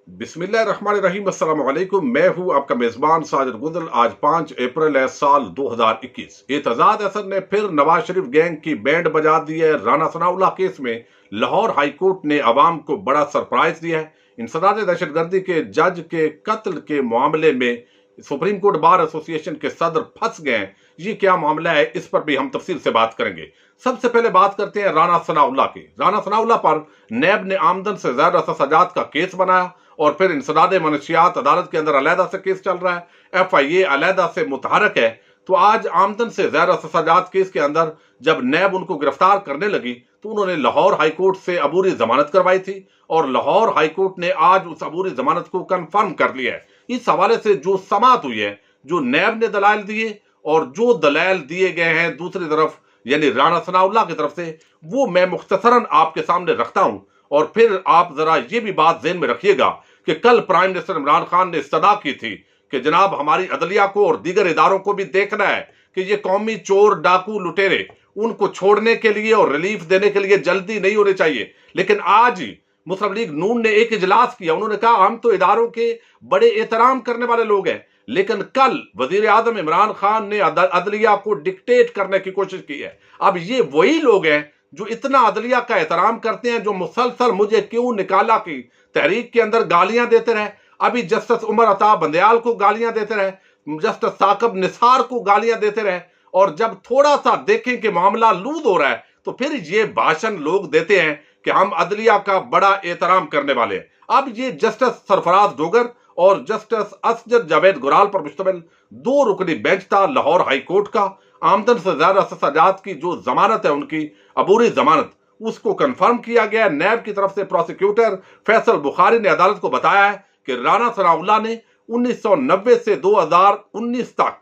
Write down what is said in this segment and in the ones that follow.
बिस्मिल्लाहिर्रहमानिर्रहीम। अस्सलाम वालेकुम। मैं हूं आपका मेजबान साजिद गुंदल। आज 5 अप्रैल है, साल 2021। एतजाज अहसन ने फिर नवाज शरीफ गैंग की बैंड बजा दी है। राना सनाउल्लाह केस में लाहौर हाई कोर्ट ने अवाम को बड़ा सरप्राइज दिया है। इंसदाद दहशतगर्दी के जज के कत्ल के मामले में सुप्रीम कोर्ट बार एसोसिएशन के सदर फंस गए हैं। ये क्या मामला है, इस पर भी हम तफसील से बात करेंगे। सबसे पहले बात करते हैं राना सनाउल्लाह की। राना सनाउल्लाह पर नैब ने आमदन से ज्यादा सजात का केस बनाया और फिर इंसदाद मनशियात अदालत के अंदर अलहदा से केस चल रहा है। FIA अलहदा से मुतहरक है। तो आज आमदन से ज्यादा सजात केस के अंदर जब नैब उनको गिरफ्तार करने लगी तो उन्होंने लाहौर हाई कोर्ट से अबूरी जमानत करवाई थी और लाहौर हाई कोर्ट ने आज उस अबूरी जमानत को कंफर्म कर लिया है। इस हवाले से जो समाअत हुई है, जो नैब ने दलाइल दिए और जो दलाइल दिए गए हैं दूसरी तरफ यानी राना सनाउल्लाह की तरफ से, वो मैं मुख्तसरन आपके सामने रखता हूं। और फिर आप जरा ये भी बात ज़हन में रखिएगा कि कल प्राइम मिनिस्टर इमरान खान ने इस्तदा की थी कि जनाब हमारी अदलिया को और दीगर इदारों को भी देखना है कि ये कौमी चोर डाकू लुटेरे, उनको छोड़ने के लिए और रिलीफ देने के लिए जल्दी नहीं होनी चाहिए। लेकिन आज ही मुस्लिम लीग नून ने एक इजलास किया। उन्होंने कहा हम तो इदारों के बड़े एहतराम करने वाले लोग हैं, लेकिन कल वजीर आजम इमरान खान ने अदलिया को डिक्टेट करने की कोशिश की है। अब ये वही लोग हैं जो इतना अदलिया का एहतराम करते हैं, जो मुसलसल मुझे क्यों निकाला की तहरीक के अंदर गालियां देते रहे। अभी जस्टिस उमर अता बंदयाल को गालियां देते रहे, जस्टिस साकिब निसार को गालियां देते रहे, और जब थोड़ा सा देखें कि मामला लूज हो रहा है तो फिर ये भाषण लोग देते हैं कि हम अदलिया का बड़ा एहतराम करने वाले हैं। अब ये जस्टिस सरफराज डोगर और जस्टिस असजद जावेद गुराल पर मुश्तमिल 2 रुकनी बेंच था लाहौर हाई कोर्ट का। आमदन से ज्यादा सजात की जो जमानत है, उनकी अबूरी जमानत, उसको कंफर्म किया गया। नैब की तरफ से प्रोसिक्यूटर फैसल बुखारी ने अदालत को बताया है कि राना सनाउल्लाह ने 1990 से 2019 तक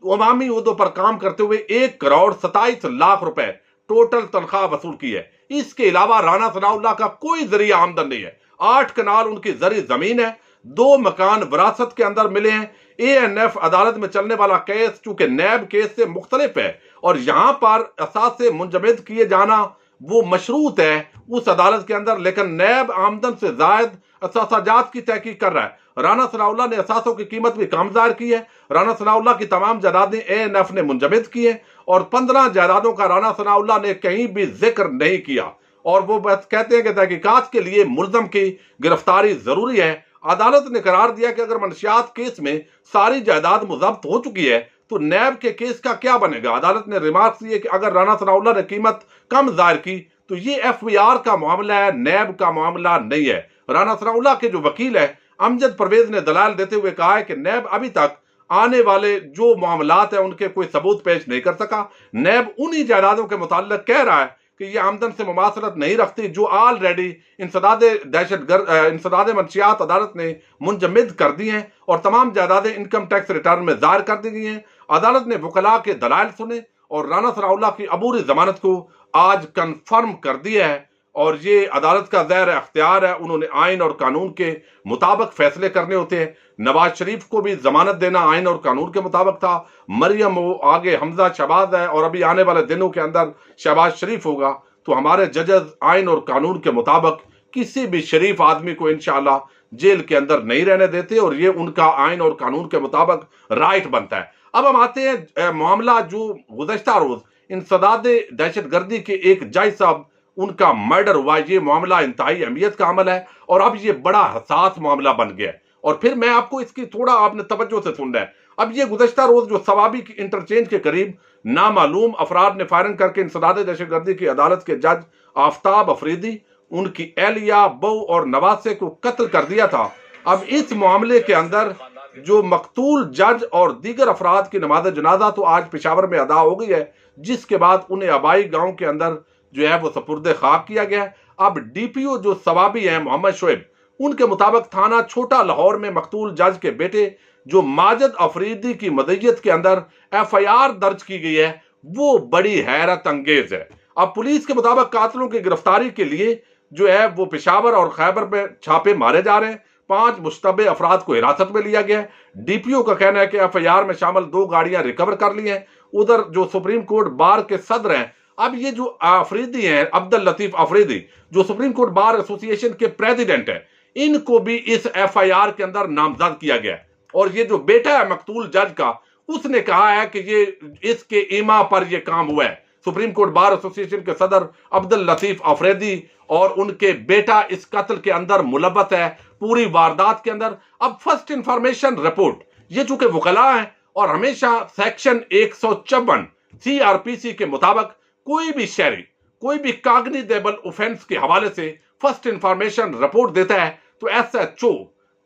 अवामी उहदों पर काम करते हुए 1 करोड़ 27 लाख रुपए टोटल तनख्वाह वसूल की है। इसके अलावा राना सनाउल्लाह का कोई जरिया आमदन नहीं है। 8 कनाल उनकी जरी जमीन है, 2 मकान विरासत के अंदर मिले हैं। ANF अदालत में चलने वाला केस चूंकि नैब केस से मुख्तलिफ है और यहां पर असासे मुंजमद किए जाना वो मशरूत है उस अदालत के अंदर, लेकिन नैब आमदन से जायद असाजात की तहकीक कर रहा है। राना सनाउल्लाह ने असासों की कीमत भी कम जाहिर की है। राना सनाउल्लाह की तमाम जायदादें ANF ने मुंजमद की है और 15 जायदादों का राना सनाउल्लाह ने कहीं भी जिक्र नहीं किया और वो बस कहते हैं कि तहकीकात के लिए मुल्ज़म की गिरफ्तारी जरूरी है। अदालत ने करार दिया कि अगर मनशियात केस में सारी जायदाद मुज़ब्त हो चुकी है तो नैब के केस का क्या बनेगा। अदालत ने रिमार्क दिए कि अगर राना सनाउल्लाह ने कीमत कम जाहिर की तो ये FBR का मामला है, नैब का मामला नहीं है। राना सनाउल्लाह के जो वकील है अमजद परवेज ने दलाल देते हुए कहा है कि नैब अभी तक आने वाले जो मामलात है उनके कोई सबूत पेश नहीं कर सका। नैब उन्हीं जायदादों के मुताल्लिक कह रहा है कि ये आमदन से मुमासलत नहीं रखती जो ऑलरेडी इंसदाद मंशियात अदालत ने मुंजमद कर दी हैं और तमाम जायदादें इनकम टैक्स रिटर्न में जाहिर कर दी गई हैं। अदालत ने वकला के दलाइल सुने और राना सनाउल्लाह की अबूरी जमानत को आज कंफर्म कर दिया है और ये अदालत का ज़ैर अख्तियार है। उन्होंने आइन और कानून के मुताबिक फैसले करने होते हैं। नवाज शरीफ को भी जमानत देना आइन और कानून के मुताबिक था। मरियम वो आगे हमजा शहबाज है और अभी आने वाले दिनों के अंदर शहबाज शरीफ होगा। तो हमारे जजेस आइन और कानून के मुताबिक किसी भी शरीफ आदमी को इंशाअल्लाह जेल के अंदर नहीं रहने देते और ये उनका आइन और कानून के मुताबिक राइट बनता है। अब हम आते हैं मामला जो गुज़श्ता रोज इंसदाद दहशतगर्दी के एक जज साहब उनका मर्डर हुआ। ये मामला इंतहाई अहमियत का अमल है और अब ये बड़ा हसास मामला बन गया है और फिर मैं आपको इसकी थोड़ा आपने तवज्जो से सुनना है। अब ये गुज़श्ता रोज जो सवाबी की इंटरचेंज के करीब नामालूम अफराद ने फायरिंग करके इंसदाद दहशतगर्दी की अदालत के जज आफ्ताब अफरीदी, उनकी एहलिया, बहू और नवासे को कत्ल कर दिया था। अब इस मामले के अंदर जो मकतूल जज और दीगर अफराद की नमाज जनाजा तो आज पेशावर में अदा हो गई है, जिसके बाद उन्हें आबाई गांव के अंदर जो है वो सपुर्दे खाक किया गया। अब DPO जो सवाबी हैं मोहम्मद शोएब, उनके मुताबिक थाना छोटा लाहौर में मकतूल जज के बेटे जो माजिद अफरीदी की मदय्यत के अंदर FIR दर्ज की गई है वो बड़ी हैरत अंगेज है। अब पुलिस के मुताबिक कातिलों की गिरफ्तारी के लिए जो है वो पेशावर और खैबर में छापे मारे जा रहे हैं। 5 मुश्तबे अफराद को हिरासत में लिया गया है। DPO का कहना है कि FIR में शामिल 2 गाड़ियां रिकवर कर ली हैं। उधर जो सुप्रीम कोर्ट बार के सदर हैं, अब ये जो अफरीदी हैं अब्दुल लतीफ अफरीदी जो सुप्रीम कोर्ट बार एसोसिएशन के प्रेसिडेंट हैं, इनको भी इस FIR के अंदर नामजद किया गया है। और ये जो बेटा है मकतूल जज का, उसने कहा है कि ये इसके ईमा पर ये काम हुआ है। सुप्रीम कोर्ट बार एसोसिएशन के सदर अब्दुल लतीफ अफरीदी और उनके बेटा इस कत्ल के अंदर मुलव्वस है, पूरी वारदात के अंदर। अब फर्स्ट इंफॉर्मेशन रिपोर्ट, ये चूंकि वकला है और हमेशा सेक्शन 154 CRPC के मुताबिक कोई भी शहरी कोई भी कॉग्निजेबल ऑफेंस के हवाले से फर्स्ट इंफॉर्मेशन रिपोर्ट देता है तो SHO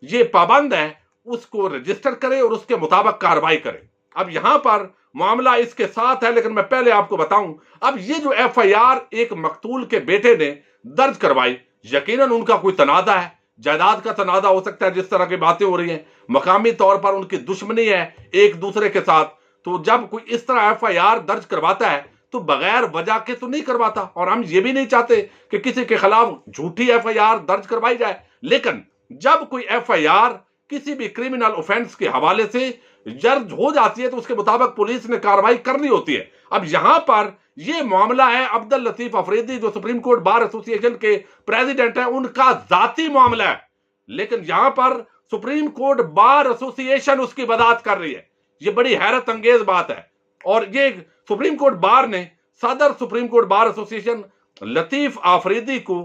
ये पाबंद है उसको रजिस्टर करे और उसके मुताबिक कार्रवाई करे। अब यहां पर मामला इसके साथ है, लेकिन मैं पहले आपको बताऊं, अब ये जो FIR एक मकतूल के बेटे ने दर्ज करवाई, यकीनन उनका कोई तनाजा है, जायदाद का तनाजा हो सकता है, जिस तरह की बातें हो रही हैं, मकामी तौर पर उनकी दुश्मनी है एक दूसरे के साथ। तो जब कोई इस तरह FIR दर्ज करवाता है तो बगैर वजह के तो नहीं करवाता, और हम ये भी नहीं चाहते कि किसी के खिलाफ झूठी FIR दर्ज करवाई जाए। लेकिन जब कोई FIR किसी भी क्रिमिनल ऑफेंस के हवाले से दर्ज हो जाती है तो उसके मुताबिक पुलिस ने कार्रवाई करनी होती है। अब यहां पर यह मामला है अब्दुल लतीफ अफरीदी जो सुप्रीम कोर्ट बार एसोसिएशन के प्रेसिडेंट है, उनका जाती मामला है, लेकिन यहां पर सुप्रीम कोर्ट बार एसोसिएशन उसकी वजाहत कर रही है। यह बड़ी हैरत अंगेज बात है। और ये सुप्रीम कोर्ट बार ने सदर supreme court bar association Latif Afridi को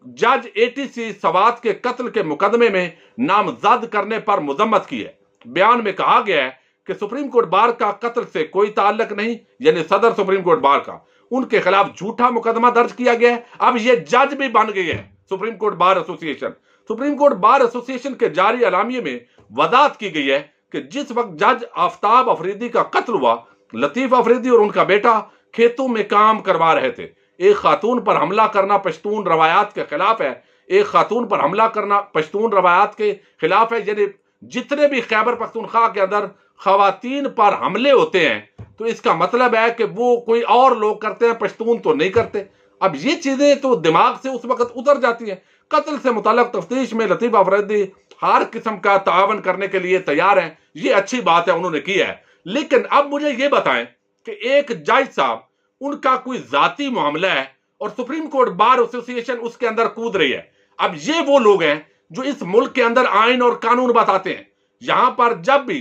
जज ATC सवात के कत्ल के मुकदमे में नामजद करने पर मुजम्मत की है। बयान में कहा गया है कि सुप्रीम कोर्ट बार का कत्ल से कोई ताल्लुक नहीं, यानी सदर सुप्रीम कोर्ट बार का, उनके खिलाफ झूठा मुकदमा दर्ज किया गया है। अब ये जज भी बन गई है supreme court bar association. Supreme court bar association के जारी अलामिये में वजाहत की गई है कि जिस वक्त जज आफ्ताब अफरीदी का कत्ल हुआ, लतीफ अफरीदी और उनका बेटा खेतों में काम करवा रहे थे। एक खातून पर हमला करना पश्तून रवायात के खिलाफ है। एक खातून पर हमला करना पश्तून रवायात के खिलाफ है। यानी जितने भी खैबर पख्तूनख्वा के अंदर खवातीन पर हमले होते हैं तो इसका मतलब है कि वो कोई और लोग करते हैं, पश्तून तो नहीं करते। अब ये चीजें तो दिमाग से उस वक्त उतर जाती हैं। कत्ल से मुताल्लिक तफ्तीश में लतीफ अफरीदी हर किस्म का तावन करने के लिए तैयार हैं, ये अच्छी बात है, उन्होंने की है। लेकिन अब मुझे ये बताएं कि एक जज साहब, उनका कोई जाती मामला है और सुप्रीम कोर्ट बार एसोसिएशन उसके अंदर कूद रही है। अब ये वो लोग हैं जो इस मुल्क के अंदर आइन और कानून बताते हैं। यहां पर जब भी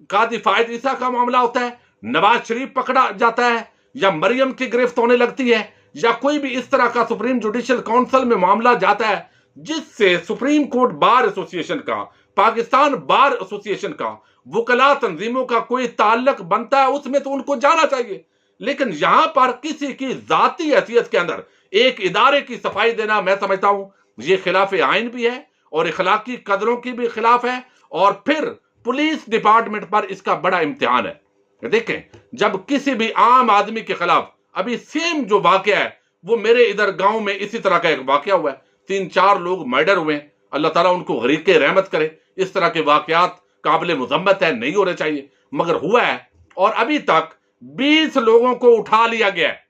काजी फायद ईसा का मामला होता है, नवाज शरीफ पकड़ा जाता है, या मरियम की गिरफ्त होने लगती है, या कोई भी इस तरह का सुप्रीम जुडिशियल काउंसिल में मामला जाता है जिससे सुप्रीम कोर्ट बार एसोसिएशन का, पाकिस्तान बार एसोसिएशन का, वकला तंजीमों का कोई ताल्लुक बनता है, उसमें तो उनको जाना चाहिए। लेकिन यहां पर किसी की जाती हैसियत के अंदर एक इदारे की सफाई देना, मैं समझता हूं यह खिलाफ आइन भी है और इखलाकी कदरों की भी खिलाफ है, और फिर पुलिस डिपार्टमेंट पर इसका बड़ा इम्तिहान है। देखें, जब किसी भी आम आदमी के खिलाफ, अभी सेम जो वाकया है वो मेरे इधर गांव में इसी तरह का एक वाकया हुआ है, 3-4 लोग मर्डर हुए। अल्लाह ताला उनको गरीके रहमत करे। इस तरह के वाकयात काबिल मुजम्मत है, नहीं होने चाहिए, मगर हुआ है। और अभी तक 20 लोगों को उठा लिया गया है।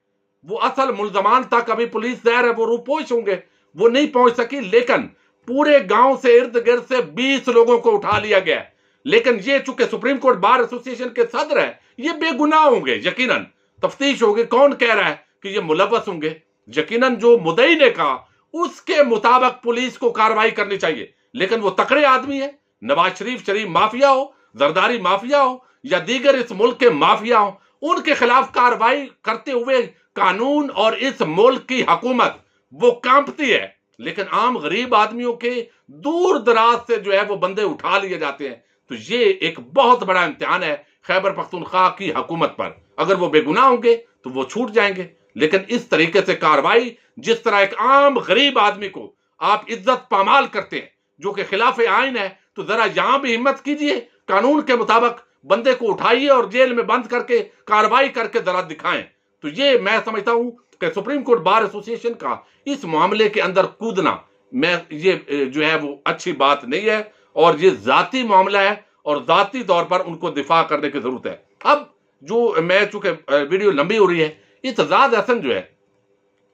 वो असल मुल्जमान तक अभी पुलिस ज़ाहिर है वो रूपोश होंगे, वो नहीं पहुंच सकी, लेकिन पूरे गांव से इर्द गिर्द से 20 लोगों को उठा लिया गया है। लेकिन ये चूंकि सुप्रीम कोर्ट बार एसोसिएशन के सदर है, ये बेगुनाह होंगे, यकीनन तफ्तीश होगी, कौन कह रहा है कि ये मुलव्वस होंगे। यकीनन जो मुद्दई ने कहा उसके मुताबिक पुलिस को कार्रवाई करनी चाहिए। लेकिन वो तकड़े आदमी है, नवाज शरीफ माफिया हो, जरदारी माफिया हो, या दीगर इस मुल्क के माफिया हो, उनके खिलाफ कार्रवाई करते हुए कानून और इस मुल्क की हुकूमत वो कांपती है। लेकिन आम गरीब आदमियों के दूर दराज से जो है वो बंदे उठा लिए जाते हैं। तो ये एक बहुत बड़ा इम्तिहान है खैबर पख्तूनख्वा की हुकूमत पर। अगर वो बेगुनाह होंगे तो वो छूट जाएंगे, लेकिन इस तरीके से कार्रवाई, जिस तरह एक आम गरीब आदमी को आप इज्जत पामाल करते हैं जो कि खिलाफ आइन है, तो जरा यहां भी हिम्मत कीजिए, कानून के मुताबिक बंदे को उठाइए और जेल में बंद करके कार्रवाई करके जरा दिखाएं। तो ये मैं समझता हूं कि सुप्रीम कोर्ट बार एसोसिएशन का इस मामले के अंदर कूदना, मैं ये जो है वो अच्छी बात नहीं है, और ये जाती मामला है और जाती तौर पर उनको दिफा करने की जरूरत है। अब जो मैं चूंकि वीडियो लंबी हो रही है, एतजाज अहसन जो है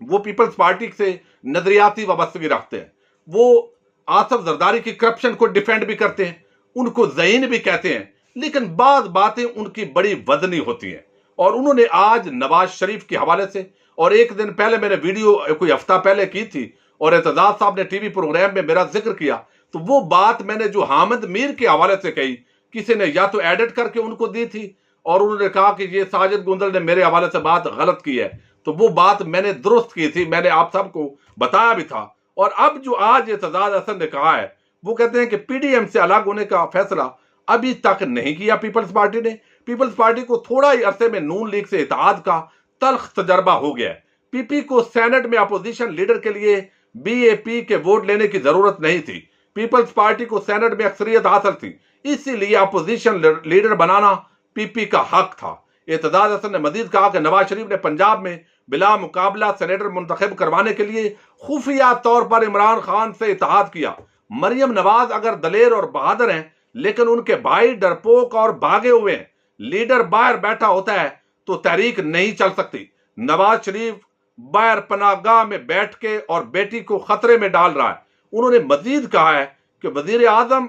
वो पीपल्स पार्टी से नजरियाती वाबस्तगी रखते हैं। वो आसफ जरदारी की करप्शन को डिफेंड भी करते हैं, उनको ज़हीन भी कहते हैं, लेकिन बाद बातें उनकी बड़ी वजनी होती हैं। और उन्होंने आज नवाज शरीफ के हवाले से, और एक दिन पहले मैंने वीडियो कोई हफ्ता पहले की थी और एतजाज साहब ने टीवी प्रोग्राम में मेरा जिक्र किया, تو وہ بات میں نے جو حامد میر کے حوالے سے کہی، کسی نے یا تو ایڈٹ کر کے ان کو دی تھی اور انہوں نے کہا کہ یہ ساجد گندل نے میرے حوالے سے بات غلط کی ہے، تو وہ بات میں نے درست کی تھی، میں نے آپ سب کو بتایا بھی تھا۔ اور اب جو آج اعتزاز احسن نے کہا ہے، وہ کہتے ہیں کہ پی ڈی ایم سے الگ ہونے کا فیصلہ ابھی تک نہیں کیا پیپلز پارٹی نے۔ پیپلز پارٹی کو تھوڑا ہی عرصے میں نون لیگ سے اتحاد کا تلخ تجربہ ہو گیا ہے۔ پی پی کو سینٹ میں اپوزیشن لیڈر کے لیے بی اے پی کے ووٹ لینے کی ضرورت نہیں تھی۔ پیپلز پارٹی کو سینٹ میں اکثریت حاصل تھی، اسی لیے اپوزیشن لیڈر بنانا پی پی کا حق تھا۔ اعتزاز احسن نے مزید کہا کہ نواز شریف نے پنجاب میں بلا مقابلہ سینیٹر منتخب کروانے کے لیے خفیہ طور پر عمران خان سے اتحاد کیا۔ مریم نواز اگر دلیر اور بہادر ہیں لیکن ان کے بھائی ڈرپوک اور بھاگے ہوئے ہیں، لیڈر باہر بیٹھا ہوتا ہے تو تحریک نہیں چل سکتی۔ نواز شریف باہر پناہ گاہ میں بیٹھ کے اور بیٹی کو خطرے میں ڈال رہا ہے۔ انہوں نے مزید کہا ہے کہ وزیر اعظم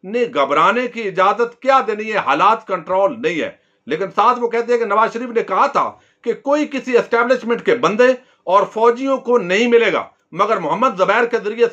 نے گھبرانے کی اجازت کیا دینی ہے، حالات کنٹرول نہیں ہے۔ لیکن ساتھ وہ کہتے ہیں کہ نواز شریف نے کہا تھا کہ کوئی کسی اسٹیبلشمنٹ کے بندے اور فوجیوں کو نہیں ملے گا، مگر محمد زبیر کے ذریعے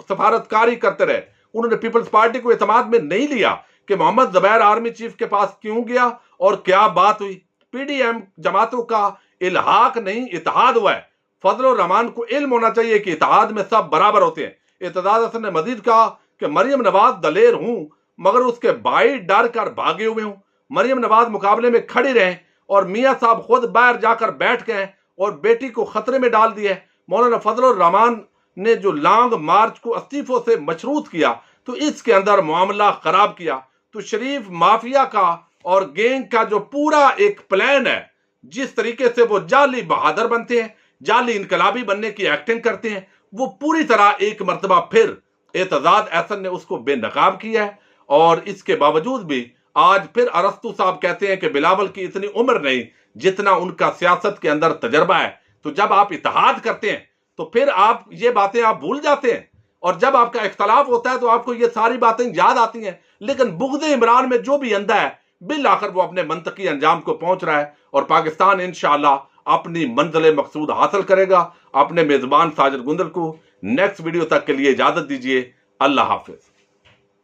سفارتکاری کرتے رہے۔ انہوں نے پیپلز پارٹی کو اعتماد میں نہیں لیا کہ محمد زبیر آرمی چیف کے پاس کیوں گیا اور کیا بات ہوئی۔ پی ڈی ایم جماعتوں کا الحاق نہیں، اتحاد ہوا ہے۔ فضل الرحمان کو علم ہونا چاہیے کہ اتحاد میں سب برابر ہوتے ہیں۔ اعتزاز احسن نے مزید کہا کہ مریم نواز دلیر ہوں مگر اس کے بھائی ڈر کر بھاگے ہوئے ہوں۔ مریم نواز مقابلے میں کھڑی رہیں اور میاں صاحب خود باہر جا کر بیٹھ گئے اور بیٹی کو خطرے میں ڈال دیا ہے۔ مولانا فضل الرحمان نے جو لانگ مارچ کو استعفوں سے مشروط کیا تو اس کے اندر معاملہ خراب کیا۔ تو شریف مافیا کا اور گینگ کا جو پورا ایک پلان ہے، جس طریقے سے وہ جعلی بہادر بنتے ہیں، جعلی انقلابی بننے کی ایکٹنگ کرتے ہیں، وہ پوری طرح ایک مرتبہ پھر اعتزاز احسن نے اس کو بے نقاب کیا ہے۔ اور اس کے باوجود بھی آج پھر ارسطو صاحب کہتے ہیں کہ بلاول کی اتنی عمر نہیں جتنا ان کا سیاست کے اندر تجربہ ہے۔ تو جب آپ اتحاد کرتے ہیں تو پھر آپ یہ باتیں آپ بھول جاتے ہیں، اور جب آپ کا اختلاف ہوتا ہے تو آپ کو یہ ساری باتیں یاد آتی ہیں۔ لیکن بغض عمران میں جو بھی اندھا ہے، بالآخر وہ اپنے منطقی انجام کو پہنچ رہا ہے، اور پاکستان انشاءاللہ اپنی منزل مقصود حاصل کرے گا۔ اپنے میزبان ساجد گندل کو نیکسٹ ویڈیو تک کے لیے اجازت دیجیے۔ اللہ حافظ۔